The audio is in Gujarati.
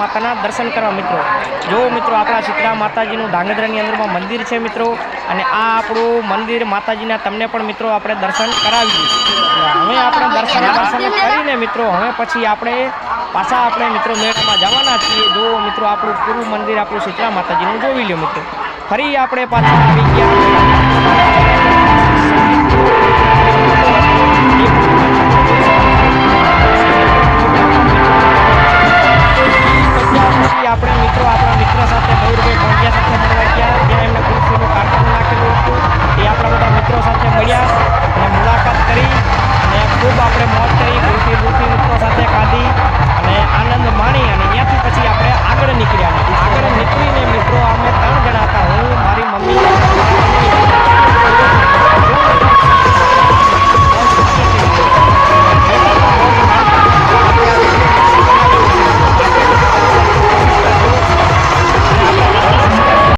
માતાના દર્શન કરવા મિત્રો। જો મિત્રો આપણા શીતળા માતાજીનું ધાંગધ્રાની અંદરમાં મંદિર છે મિત્રો, અને આ આપણું મંદિર માતાજીના તમને પણ મિત્રો આપણે દર્શન કરાવીએ। હવે આપણે દર્શન કરીને મિત્રો હવે પછી આપણે પાછા આપણે મિત્રો મેળામાં જવાના છીએ। જો મિત્રો આપણું પૂરું મંદિર આપણું શીતળા માતાજીનું જોઈ લો મિત્રો। ફરી આપણે પાછા આવી ગયા આપણે મિત્રો આપણા મિત્ર સાથે મયુરભાઈ ભોંડિયા સાથે મળવા ગયા, ત્યાં એમને કૃષિનું કારખાનું નાખેલું હતું। એ આપણા બધા મિત્રો સાથે મળ્યા અને મુલાકાત કરી અને ખૂબ આપણે મોજ કરી, કૃષિ મિત્રો સાથે ખાધી અને આનંદ માણી, અને ત્યાંથી પછી આપણે આગળ નીકળ્યા। આગળ નીકળીને